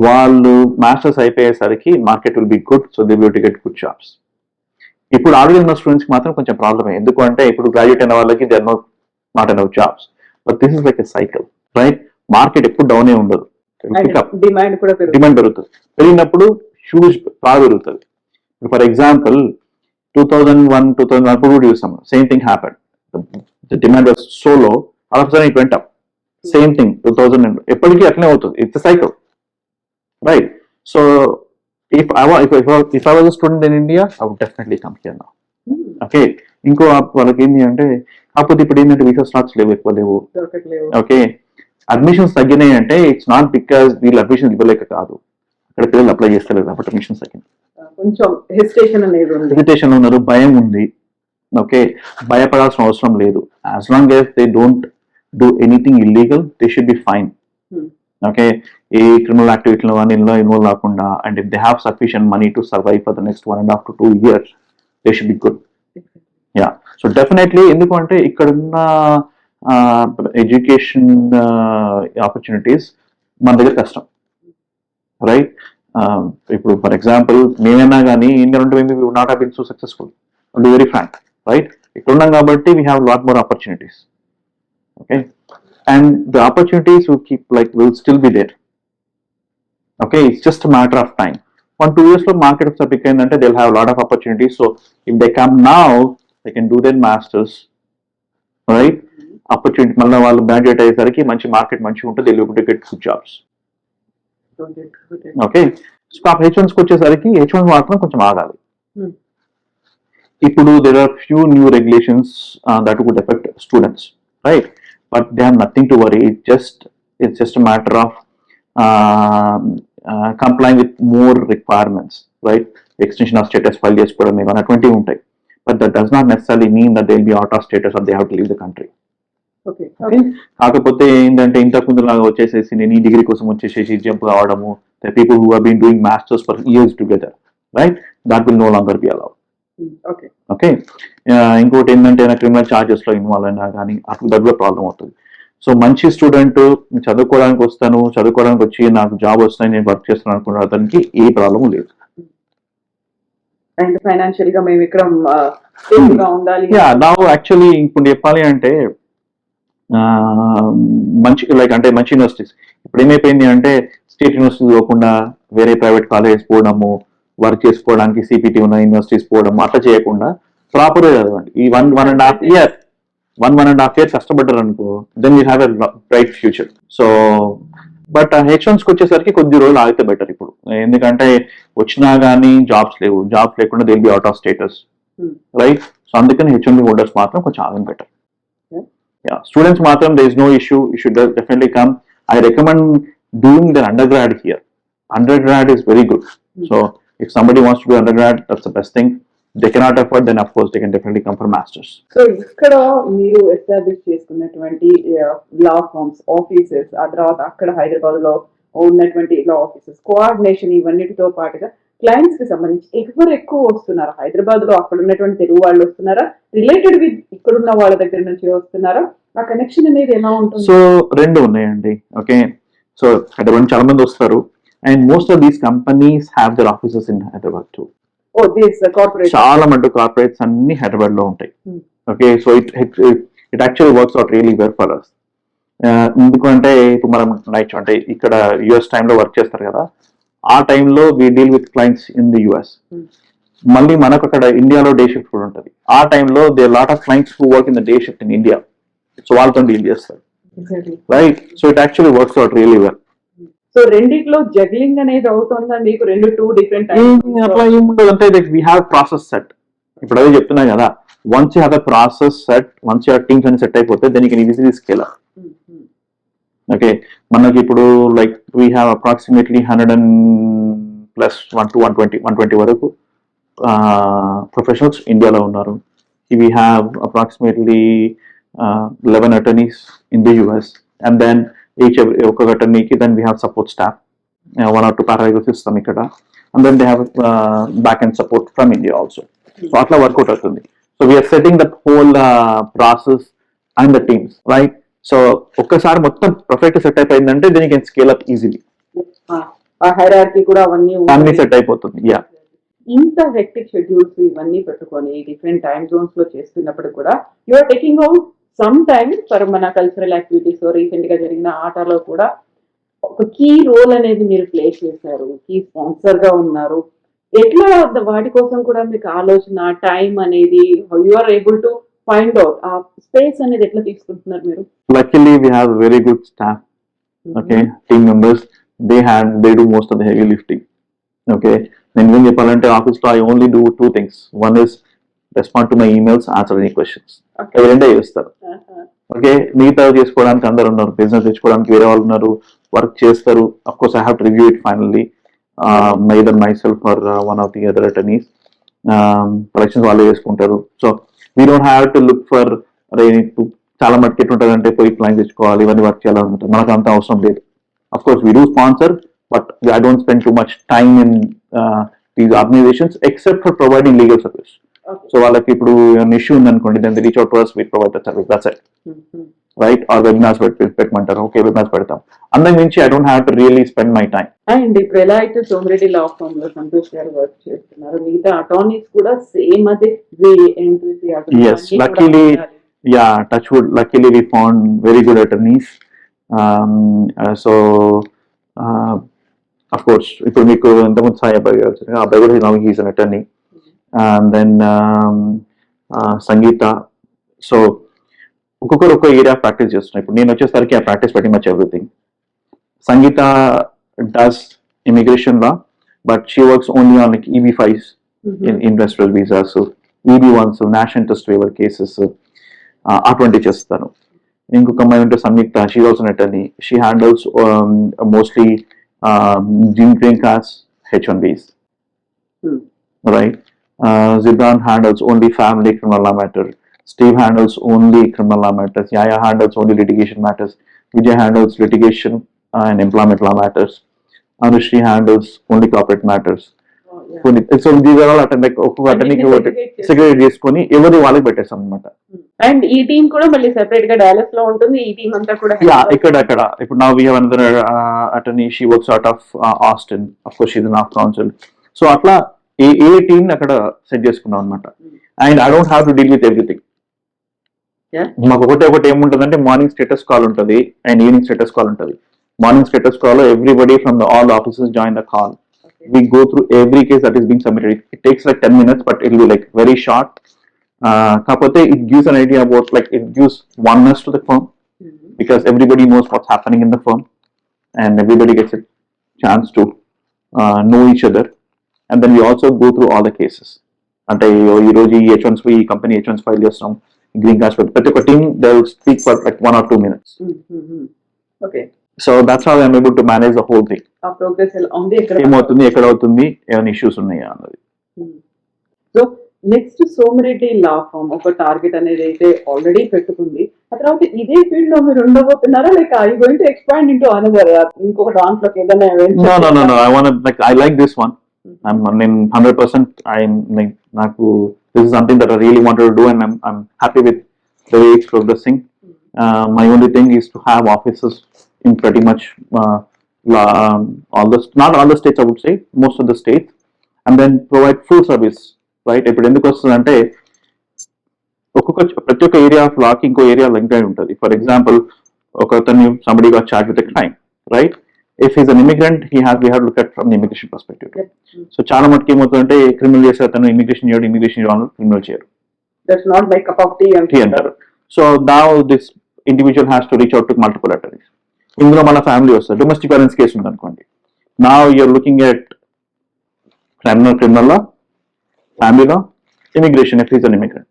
వాళ్ళు masters అయిపోయేసరికి market will be good, so they will to get good jobs. ఇప్పుడు already ఉన్న students మాత్రం కొంచెం ప్రాబ్లమే, ఎందుకు అంటే ఇప్పుడు గ్రాడ్యుయేట్ అయిన వాళ్ళకి they are not enough jobs. But this is like a cycle, right? Market ఎప్పుడు డౌనే ఉండదు, డిమాండ్ పెరుగుతుంది. పెరిగినప్పుడు హ్యూజ్ బాగా పెరుగుతుంది. ఫర్ ఎగ్జాంపుల్ 2001 అప్పుడు కూడా చూసాము, same thing happened. The demand was so low, all of sudden it went up. Same thing 2000 ఎప్పటికీ అట్లనే అవుతుంది. It's cycle, right? So if I was a student in India, I would definitely come here now. Okay. ఇంకో వాళ్ళకి ఏంటి అంటే కాకపోతే ఇప్పుడు ఏంటంటే వీసా స్లాట్స్ లేవు, ఎక్కువ లేవు. ఓకే, అడ్మిషన్స్ తగ్గినాయి అంటే ఇట్స్ నాట్ బికాస్ వీళ్ళు అడ్మిషన్ ఇవ్వలేక కాదు, అక్కడ పిల్లలు అప్లై చేస్తలేదు కాబట్టి అడ్మిషన్స్ తగ్గింది. కొంచెం హెసిటేషన్ ఉన్నారు, భయం ఉంది. ఓకే, భయపడాల్సిన అవసరం లేదు. As long as they don't do anything illegal, they should be fine. Okay, ఏ క్రిమినల్ యాక్టివిటీలో కానీ ఇందులో ఇన్వాల్వ్ కాకుండా, and if they have sufficient money to survive for the next 1.5 to 2 years, they should be good. Yeah, so definitely ఎందుకంటే ఇక్కడున్న education opportunities మన దగ్గర కష్టం, రైట్? ఇప్పుడు ఫర్ ఎగ్జాంపుల్ మేమైనా కానీ ఇండియా ఉంటే మేము not have been so successful, to be very frank, right? ఇక్కడ ఉన్నాం కాబట్టి we have lot more opportunities. Okay, and the opportunities will still be there. Okay, it's just a matter of time. 1-2 years lo market of pick and they'll have a lot of opportunities. So if they come now, they can do their masters, right? Opportunity malla vallu graduate ayyesariki manchi market manchi unte, they'll be able to get good jobs. Okay, so H1s ku vachesariki H1 matram koncham agali. Ippudu there are few new regulations that could affect students, right? But they have nothing to worry. It's just a matter of complying with more requirements, right? Extension of status file చేసుకోవడం ఏమైనా 20 ఉంటాయి. But that does not necessarily mean that they'll be out of status or they have to leave the country. Okay. కాకపోతే ఏంటంటే ఇంతకుముందు లాగా వచ్చేసేసి నేను ఈ డిగ్రీ కోసం వచ్చేసేసి జంప్ కావడము, the people who have been doing masters for years together, right? That will no longer be allowed. Okay, ఇంకోటి ఏంటంటే క్రిమినల్ ఛార్జెస్ లో ఇన్వాల్వ్ అయినా కానీ అట్లా దగ్గర ప్రాబ్లం అవుతుంది. సో మంచి స్టూడెంట్ చదువుకోవడానికి వస్తాను, చదువుకోవడానికి వచ్చి నాకు జాబ్ వస్తాయి, నేను వర్క్ చేస్తాను అనుకున్న అతనికి ఏ ప్రాబ్లము లేదు. అండ్ ఫైనాన్షియల్ గా మేము ఇక్కడ ఉండాలి. నా యాక్చువల్లీ ఇప్పుడు చెప్పాలి అంటే మంచి అంటే మంచి యూనివర్సిటీస్ ఇప్పుడు ఏమైపోయింది అంటే స్టేట్ యూనివర్సిటీ పోకుండా వేరే ప్రైవేట్ కాలేజెస్ పోవడము, వర్క్ చేసుకోవడానికి సిపిటి ఉన్న యూనివర్సిటీస్ పోవడం, అట్లా చేయకుండా ప్రాపర్ చదవండి. ఈ 1.5 years కష్టపడ్డారు అనుకో, then you have a bright future. So but H1s వచ్చేసరికి కొద్ది రోజులు ఆగితే బెటర్ ఇప్పుడు, ఎందుకంటే వచ్చినా కానీ జాబ్స్ లేవు, జాబ్స్ లేకుండా they will be out of status, right? So అందుకని H1B హోల్డర్స్ మాత్రం కొంచెం ఆగం బెటర్. స్టూడెంట్స్ మాత్రం there is no issue, you should definitely come. I recommend doing their undergrad here. Undergrad is very good. So if somebody wants to do undergrad, that's the best thing. They cannot afford, then of course they can definitely come for masters. So ikkada meeru establish cheskunnatuvanti law firms, offices, ఆ తర్వాత అక్కడ హైదరాబాద్ లో ఉన్నటువంటి లా offices coordination ఇవన్నిటితో పాటుగా clients కి సంబంధించి ఎవరు ఎక్కువ వస్తున్నారు? హైదరాబాద్ లో అక్కడ ఉన్నటువంటి తెలుగు వాళ్ళు వస్తున్నారా, రిలేటెడ్ విత్ ఇక్కడ ఉన్న వాళ్ళ దగ్గర నుంచి వస్తున్నారా? ఆ కనెక్షన్ అనేది ఎలా ఉంటుంది? సో రెండు ఉన్నాయండి. ఓకే, సో హైదరాబాద్ చాలా మంది వస్తారు, and most of these companies have their offices in Hyderabad too. Oh, these corporates. చాలా మంది కార్పొరేట్స్ అన్ని హైదరాబాద్ లో ఉంటాయి. Okay, so it actually works out really well for us. ఎందుకంటే ఇప్పుడు మనం నైట్ అంటే ఇక్కడ యుఎస్ టైంలో వర్క్ చేస్తారు కదా, ఆ టైంలో we deal with clients in the US. మళ్ళీ మనకు అక్కడ ఇండియాలో డే షిఫ్ట్ కూడా ఉంటుంది. ఆ టైంలో they lot of clients who work in the day shift in India, so వాళ్ళతో డీల్ చేస్తారు, right? So it actually works out really well. So రెండిట్లో జగ్లింగ్ అనేది అవుతుందా మీకు? రెండు 2 డిఫరెంట్ అట్లా ఏముండదు, అంటే వి హ్యావ్ ప్రాసెస్ సెట్. ఇప్పుడు అదే చెప్తున్నా కదా, once you have a process set, once your teams అన్ని సెట్ అయిపోతే then you can easily scale up. Okay, మనకి ఇప్పుడు like we have approximately 100 + 1 to 120 వరకు ప్రొఫెషనల్స్ ఇండియాలో ఉన్నారు. We have approximately 11 attorneys in the US, and then each ఒక attorneyకి then we have support staff, one or two paralegals ఇస్తాం ఇక్కడ, and then they have back end support from India also. So అట్లా work out అవుతుంది. So we are setting the whole process and the teams, right? So ఒక్కసారి మొత్తం perfect set అయిపోయిందంటే then you can scale up easily. ఆ hierarchy కూడా అవన్నీ అన్ని set అయిపోతుంది. యా, ఇంత హెక్టిక్ షెడ్యూల్స్ ఇవన్నీ పెట్టుకొని డిఫరెంట్ టైమ్ జోన్స్ లో చేస్తున్నప్పుడు కూడా you are taking out some time for మన కల్చరల్ యాక్టివిటీస్. రీసెంట్ గా జరిగిన ఆటలో కూడా ఒక కీ రోల్ అనేది మీరు ప్లే చేశారు, కీ స్పాన్సర్ గా ఉన్నారు. ఎట్లా వాటి కోసం కూడా మీకు ఆలోచన టైం అనేది you are able to find out ఆ స్పేస్ అనేది ఎట్లా తీసుకుంటున్నారు మీరు? luckily we have very good staff, okay, team members. They do most of the heavy lifting. Okay, నేను ఏం చెప్పాలంటే ఆఫీస్లో I only do 2 things. One is respond to my emails, answer any questions. అవి రెండే చేస్తారు. ఓకే, మిగతా చేసుకోవడానికి అందరు ఉన్నారు, బిజినెస్ తెచ్చుకోవడానికి వేరే వాళ్ళు ఉన్నారు, వర్క్ చేస్తారు. Of course I have to review it finally, either myself or one of the other attorneys. Collections వాళ్ళే చేసుకుంటారు. So we don't have to look for చాలా మట్టుకు ఎట్లుంటుందంటే పోయి క్లైంట్ తెచ్చుకోవాలి, ఇవన్నీ వర్క్ చేయాలనుకుంటారు. మనకు అంత అవసరం లేదు. Of course we do sponsor, but I don't spend too much time in these organizations except for providing legal service. Okay. So వాళ్ళకి ఇప్పుడు an issue ఉందనుకోండి, then they reach out to us, we provide the service, that's it. Right? Or webinars పెట్టమంటారు, okay, webinars పెడతాం. అంతకు మించి I don't have to really spend my time. And ఇప్పుడు ఎలా అయితే సోమిరెడ్డి లా form లో సంతోష్ గారు వర్క్ చేస్తున్నారు, మిగతా అటార్నీస్ కూడా సేమ్ అదే Yes, luckily, yeah, touch wood, luckily we found very good attorneys. So of course, ఇప్పుడు మీకు ఇంతకుముందు సాయి అబ్బాయి గారు వచ్చారు, అబ్బాయి కూడా now he's an attorney, and then Sangeetha. So ఒక్కొక్కరు ఒక్కో ఏరియా ప్రాక్టీస్ చేస్తున్నాయి. ఇప్పుడు నేను వచ్చేసరికి ఆ practice very much everything. Sangeetha does immigration law, but she works only on like EB-5s, industrial visas, EB-1s, national interest waiver cases, అటువంటివి చేస్తాను. ఇంకొక అమ్మాయి ఉంటే Samyuktha, she also an attorney. She handles mostly green cards, H-1Bs, right? Zidran handles only family criminal law matter. Steve handles only criminal law matters. Yaya handles only litigation matters. Vijay handles litigation and employment law matters. Anushri handles only corporate matters. So these are all like ఒక్కొక్క అటర్నీకి secretary చేసుకొని ఎవరి వాళ్ళకి పెట్టేస్తాం అనమాట. And ఈ team కూడా మళ్ళీ separate గా డాలస్ లో ఉంటుంది. ఈ టీం అంతా కూడా ఇక్కడ ఇప్పుడు now we have another attorney, she works out of Austin, of course she's an off counsel. So అట్లా ఏ టీం అక్కడ సెట్ చేసుకున్నాం అనమాట. And I don't have to deal with everything. మాకు ఒకటి ఏముంటుందంటే మార్నింగ్ స్టేటస్ కాల్ ఉంటుంది అండ్ ఈవినింగ్ స్టేటస్ కాల్ ఉంటుంది. Morning status call everybody from all the offices join the call. We go through every case that is being submitted. It takes like 10 minutes, but it will be like very short. Kapote, it gives an idea about, like, it gives oneness to the firm, because everybody knows what's happening in the firm and everybody gets a chance to know each other. And then we also go through all the cases. Ante ee roju ee H1s ee company H1s file chestam, green cards, but the team, they will speak for like 1 or 2 minutes. Okay. So that's how I'm able to manage the whole thing. ఆ progress ఎలా ఉంది, ఏమవుతుంది, ఎక్కడ అవుతుంది, ఏమైనా issues ఉన్నాయా అన్నది. So next Somireddy లా form ఒక టార్గెట్ అనేది అయితే ఆల్రెడీ పెట్టుకుంది. ఆ తర్వాత ఇదే ఫీల్డ్ లో మీరు ఉండబోతున్నారా, like I going to expand into another ఇంకొక దాంట్లోకి ఏదైనా? No, I want to, like, I like this one. I'm 100%. నాకు this is something that I really wanted to do, and I'm happy with the way it's progressing. My only thing is to have offices in pretty much not all the states, I would say, most of the states, and then provide full service, right? ఇప్పుడు ఎందుకు వస్తుందంటే ప్రతి ఒక్క area of లాకి ఇంకో area link అయి ఉంటుంది. For example, ఒకతను somebody got charged with a crime, right? If he's an immigrant, we have to look at from the immigration perspective. So చాలా మటుకు ఏమవుతుందంటే క్రిమినల్ చేసే అతను ఇమిగ్రేషన్ చేయడం క్రిమినల్ చేయరు. That's not like a cup of tea అంటారు. So now this individual has to reach out to multiple attorneys. ఇందులో మన ఫ్యామిలీ వస్తుంది, డొమెస్టిక్ వైలెన్స్ కేసు ఉంది అనుకోండి. Now you're looking at criminal law, family law, immigration if he's an immigrant,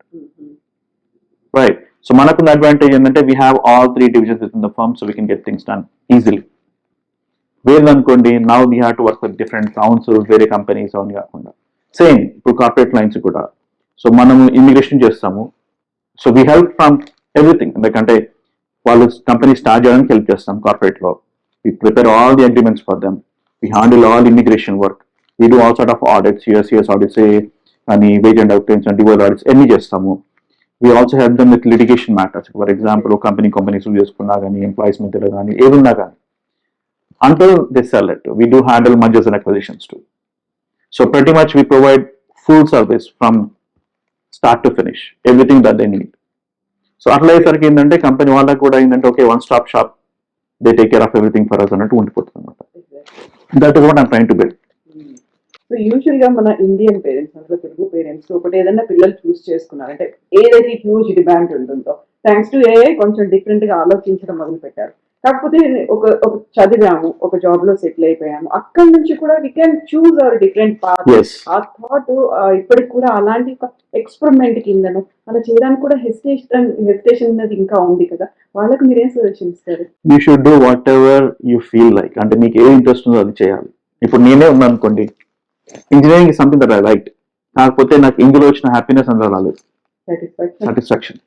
right? So మనకున్న advantage ఏంటంటే we have all 3 divisions within the firm, so we can get things done easily. వేరేదనుకోండి, now we have to work with different councils, వేరే companies అవన్నీ కాకుండా same ఇప్పుడు corporate clients కూడా. So మనం immigration చేస్తాము. So we help from everything. ఎందుకంటే వాళ్ళు company start చేయడానికి హెల్ప్ చేస్తాం కార్పొరేట్లో. We prepare all the agreements for them. We handle all immigration work. We do all sort of audits, US audits, and wage and outcomes and divorce audits, any చేస్తాము. We also help them with litigation matters. For example, companies చేసుకున్నా కానీ, employees మధ్యలో కానీ, ఏదున్నా కానీ. Until they sell it, we do handle mergers and acquisitions too. So pretty much we provide full service from start to finish, everything that they need. So అట్లా అయ్యేసరికి ఏంటంటే company వాళ్ళకి కూడా ఏంటంటే okay, one stop shop, they take care of everything for us అన్నట్టు ఉండిపోతుంది అనమాట. That is what I'm trying to build. So usual గా మన ఇండియన్ పేరెంట్స్, అందులో తెలుగు పేరెంట్స్, ఒకటి ఏదైనా పిల్లలు చూస్ చేసుకున్నారంటే ఏదైతే హ్యూజ్ డిమాండ్ ఉంటుందో, థ్యాంక్స్ టు ఏఐ కొంచెం డిఫరెంట్ గా ఆలోచించడం మొదలు పెట్టారు. కాకపోతే ఒక చదివాము, ఒక జాబ్ లో సెటిల్ అయిపోయాము, అక్కడి నుంచి కూడా we can choose our different path. ఆ థాట్ ఇప్పటికి కూడా అలాంటి ఎక్స్పెరిమెంట్ కిందను అలా చేయడానికి కూడా హెసిటేషన్ అనేది ఇంకా ఉంది కదా, వాళ్ళకి మీరేం సజెషన్ ఇస్తారు? You should do what ever you feel like. అంటే మీకు ఏ ఇంట్రెస్ట్ ఉందో అది చేయాలి. ఇప్పుడు నేనే ఉన్నా అనుకోండి, engineering something that I like, కాకపోతే నాకు ఇందులో వచ్చిన హ్యాపీనెస్ అందులో రాలేదు, సాటిస్ఫాక్షన్,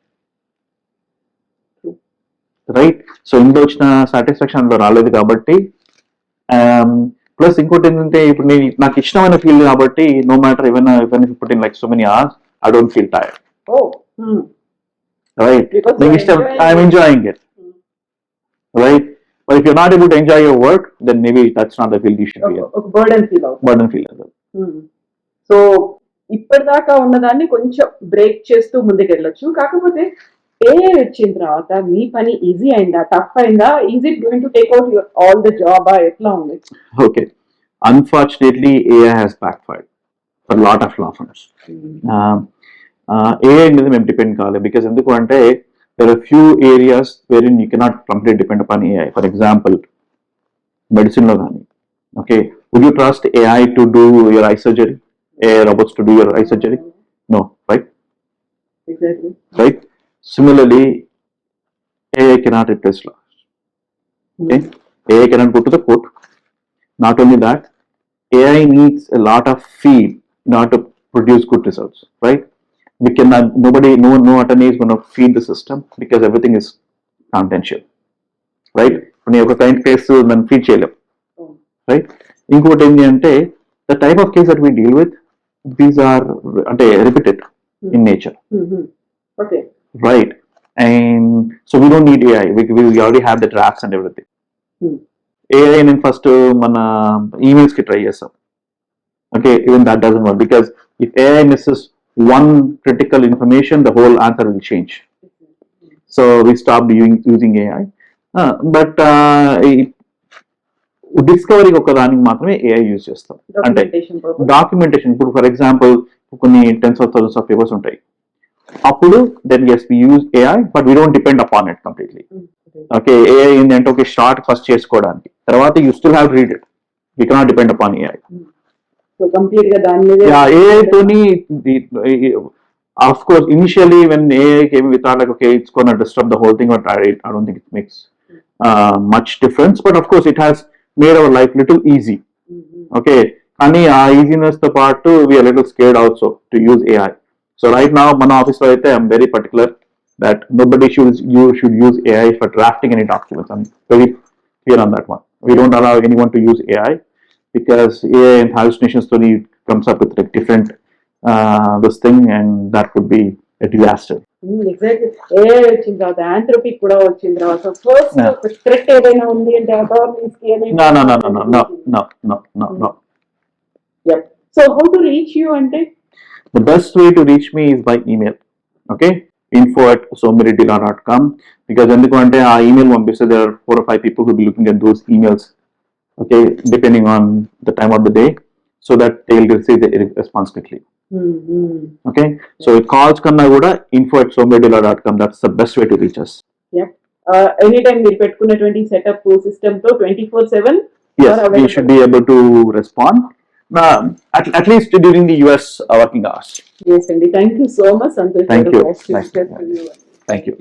రైట్? సో ఇందులో వచ్చిన సాటిస్ఫాక్షన్ అందులో రాలేదు కాబట్టి, ప్లస్ ఇంకోటి ఏంటంటే ఇప్పుడు నేను నాకు ఇష్టమైన ఫీల్డ్ కాబట్టి no matter even put in like so many hours I don't feel tired, right? మీకు ఇష్టం, I'm enjoying it, right? But if you're not able to enjoy your work, then maybe that's not the field you should be in. Burden feel. So ఇప్పటిదాకా ఉన్నదాన్ని కొంచెం break చేస్తూ ముందుకెళ్ళొచ్చు. కాకపోతే AI వచ్చిన తర్వాత మీ పని ఈజీ అయిందా, టఫ్ అయిందా? Is it going to take out your all the job, ఎట్లా ఉంది? Okay, unfortunately AI has backfired for lot of law firms. AI మీద మేము డిపెండ్ కావాలి. బికాస్ ఎందుకు అంటే there are few areas wherein you cannot completely depend upon AI. For example, medicine lo gaani. Okay, would you trust AI to do your eye surgery? AI robots to do your eye surgery? No, right? Exactly. Right? Similarly, AI cannot replace law. Okay? AI cannot go to the court. Not only that, AI needs a lot of feed in order to produce good results, right? We cannot, no attorney is going to feed the system because everything is confidential, right? When you have a client case, then feed cheyalem, right? Inkoti endi ante the type of case that we deal with, these are repeated in nature. Okay, right? And so we don't need AI. We already have the drafts and everything. AI నేను first మన emails కి try చేస్తాం. Okay, even that doesn't work because if AI misses one critical information, the whole answer will change. So we stopped using AI. But discovery ఒకదానికి మాత్రమే AI use చేస్తాం. అంటే documentation, ఇప్పుడు for example కొన్ని tens of thousands of papers ఉంటాయి, అప్పుడు then yes we use AI but we don't depend upon it completely. Okay, AI ఏంటంటే ఒక షార్ట్ ఫస్ట్ చేసుకోవడానికి, తర్వాత you still have to read it. We cannot depend upon AI. So complete గా దాని మీద AI తోని, of course initially when AI came we thought like okay it's going to disrupt the whole thing, but I don't think it makes much difference, but of course it has made our life little easy. Okay, కానీ ఆ easiness తో పాటు we are little scared also to use AI. So right now మన office లో అయితే I'm very particular that nobody should use AI for drafting any documents. I'm very clear on that one. We don't allow anyone to use AI because AI and hallucinations slowly comes up with like different this thing, and that would be a disaster. Exactly. AI వచ్చిన తర్వాత Anthropic కూడా వచ్చిన తర్వాత first threat ఏదైనా ఉంది అంటే attorneys కి No. Yep. So how to reach you ante? The best way to reach me is by email. Okay, info@somireddila.com, because ఎందుకు అంటే ఆ email పంపిస్తే there are 4 or 5 people who will be looking at those emails, okay, depending on the time of the day, so that they will receive the response quickly. Okay, so calls kanna kuda info@somireddila.com, that's the best way to reach us. Yep. Anytime మీరు పెట్టుకున్నటువంటి setup system తో 24/7 yes we should be able to respond, at least during the US working hours. Yes, Andy, thank you so much, Santosh. Thank you. Nice to meet you. Thank you.